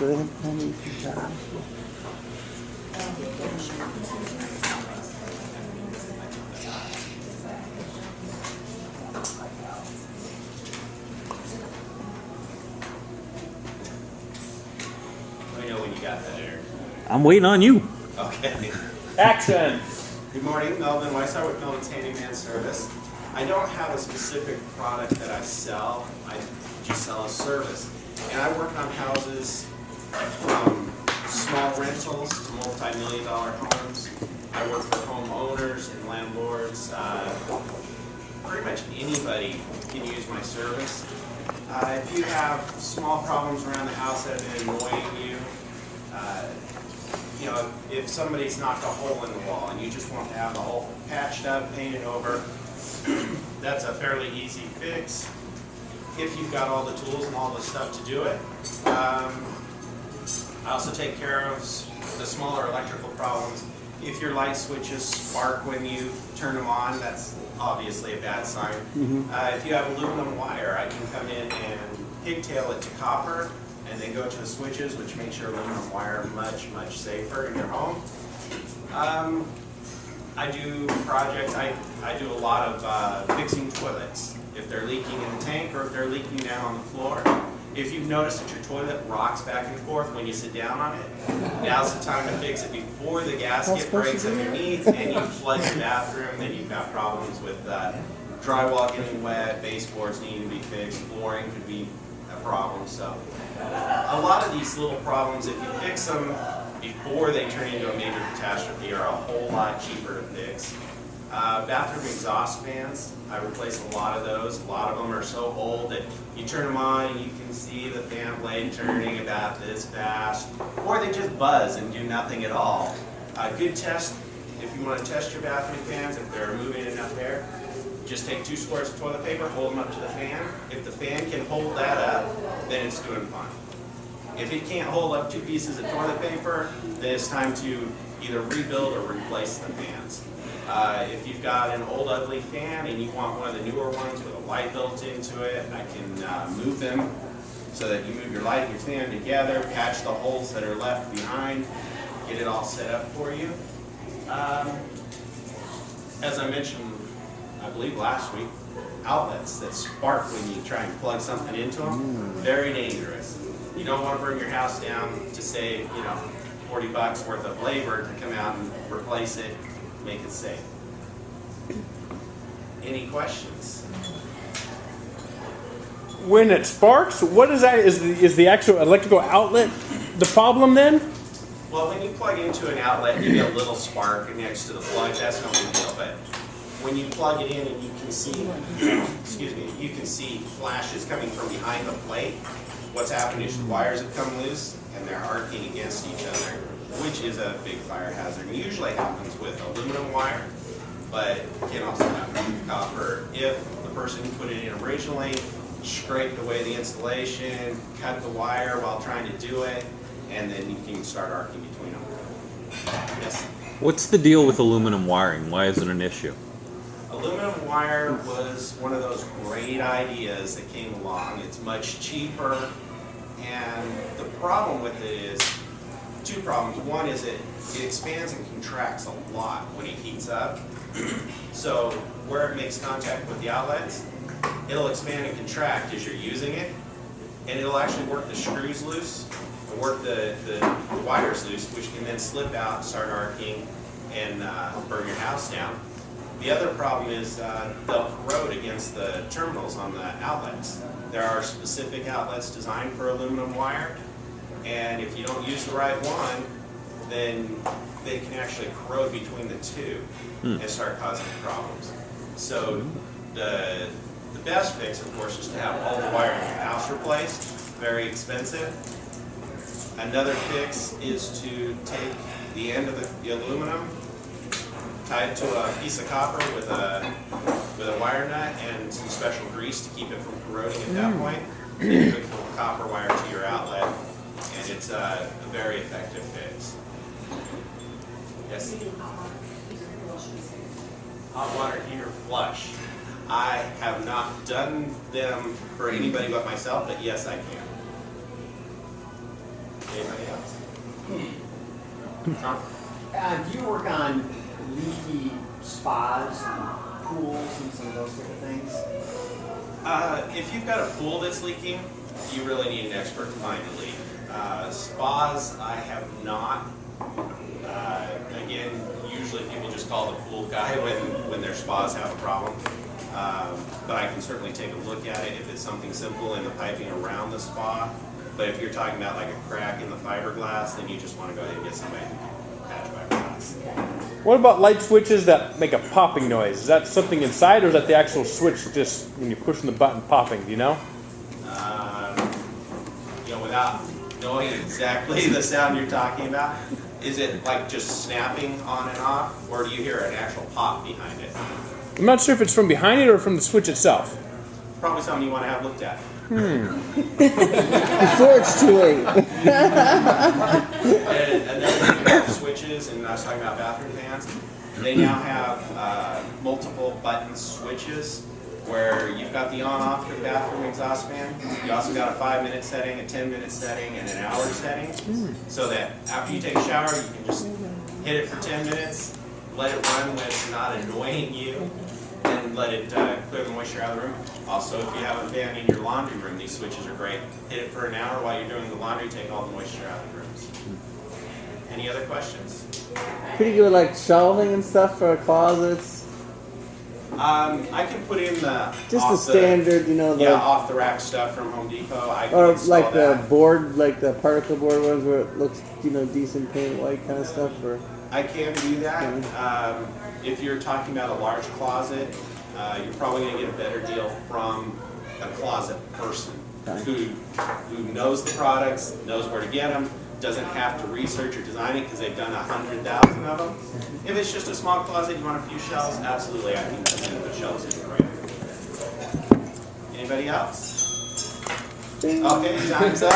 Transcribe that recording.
Let me know when you got that, Eric. I'm waiting on you. Okay. Action. Good morning, Melvin Weishaar with Melvin's Handyman Service. I don't have a specific product that I sell. I just sell a service. And I work on houses from small rentals to multi-million-dollar homes. I work for homeowners and landlords. Pretty much anybody can use my service. If you have small problems around the house that have been annoying you, you know, if somebody's knocked a hole in the wall and you just want to have the hole patched up, painted over, that's a fairly easy fix if you've got all the tools and all the stuff to do it. I also take care of the smaller electrical problems. If your light switches spark when you turn them on, that's obviously a bad sign. If you have aluminum wire, I can come in and pigtail it to copper and then go to the switches, which makes your aluminum wire much, much safer in your home. I do projects, I do a lot of fixing toilets. If they're leaking in the tank or if they're leaking down on the floor. If you've noticed that your toilet rocks back and forth when you sit down on it, now's the time to fix it before the gasket breaks underneath and you flood your bathroom, then you've got problems with drywall getting wet, baseboards needing to be fixed, flooring could be a problem. So a lot of these little problems, if you fix them before they turn into a major catastrophe, are a whole lot cheaper to fix. Bathroom exhaust fans, I replace a lot of those. A lot of them are so old that you turn them on and you can see the fan blade turning about this fast, or they just buzz and do nothing at all. Good test, if you want to test your bathroom fans, if they're moving enough air, just take 2 squares of toilet paper, hold them up to the fan. If the fan can hold that up, then it's doing fine. If it can't hold up 2 pieces of toilet paper, then it's time to either rebuild or replace the fans. If you've got an old ugly fan and you want one of the newer ones with a light built into it, I can move them so that you move your light and your fan together, patch the holes that are left behind, get it all set up for you. As I mentioned, I believe last week, outlets that spark when you try and plug something into them, very dangerous. You don't want to burn your house down to save, you know, 40 bucks worth of labor to come out and replace it, make it safe. Any questions? When it sparks, what is that? Is the actual electrical outlet the problem then? Well, when you plug into an outlet and you get a little spark next to the plug, that's no big deal. But when you plug it in and you can see, excuse me, you can see flashes coming from behind the plate, what's happening is the wires have come loose and they're arcing against each other, which is a big fire hazard. It usually happens with aluminum wire, but it can also happen with copper. If the person who put it in originally scraped away the insulation, cut the wire while trying to do it, and then you can start arcing between them. Yes? What's the deal with aluminum wiring? Why is it an issue? Aluminum wire was one of those great ideas that came along. It's much cheaper, and the problem with it is 2 problems. One is it expands and contracts a lot when it heats up. So where it makes contact with the outlets, it'll expand and contract as you're using it, and it'll actually work the screws loose and work the wires loose, which can then slip out, start arcing, and burn your house down. The other problem is they'll corrode against the terminals on the outlets. There are specific outlets designed for aluminum wire, and if you don't use the right one, then they can actually corrode between the 2 and start causing problems. So the best fix, of course, is to have all the wiring in the house replaced. Very expensive. Another fix is to take the end of the aluminum, tie it to a piece of copper with a wire nut and some special grease to keep it from corroding at that point. Then you hook the copper wire to your outlet, and it's a very effective fix. Yes? Hot water heater flush. I have not done them for anybody but myself, but yes, I can. Anybody else? Tom? Do you work on leaky spas and pools and some of those type of things? If you've got a pool that's leaking, you really need an expert to find a leak. Spas, I have not. Again, usually people just call the pool guy when their spas have a problem. But I can certainly take a look at it if it's something simple in the piping around the spa. But if you're talking about like a crack in the fiberglass, then you just want to go ahead and get somebody who can patch fiberglass. What about light switches that make a popping noise? Is that something inside, or is that the actual switch just when you're pushing the button popping? Do you know? Without knowing exactly the sound you're talking about, is it like just snapping on and off, or do you hear an actual pop behind it? I'm not sure if it's from behind it or from the switch itself. Probably something you want to have looked at. Before it's too late. And another thing about switches, and I was talking about bathroom fans, they now have multiple button switches where you've got the on-off for the bathroom exhaust fan. You also got a 5-minute setting, a 10-minute setting, and an hour setting. So that after you take a shower, you can just hit it for 10 minutes, let it run when it's not annoying you, and let it clear the moisture out of the room. Also, if you have a fan in your laundry room, these switches are great. Hit it for an hour while you're doing the laundry, take all the moisture out of the rooms. Any other questions? Pretty good, like shelving and stuff for closets. I can put in the Just the standard, you know, the off the rack stuff from Home Depot. I can or install like the that. board, like the particle board ones where it looks, you know, decent paint white kind of stuff. Or I can do that. If you're talking about a large closet, you're probably going to get a better deal from a closet person who knows the products, knows where to get them, doesn't have to research or design it because they've done 100,000 of them. If it's just a small closet, you want a few shelves, absolutely, I can put in the shelves in for you. Anybody else? Okay, time's up.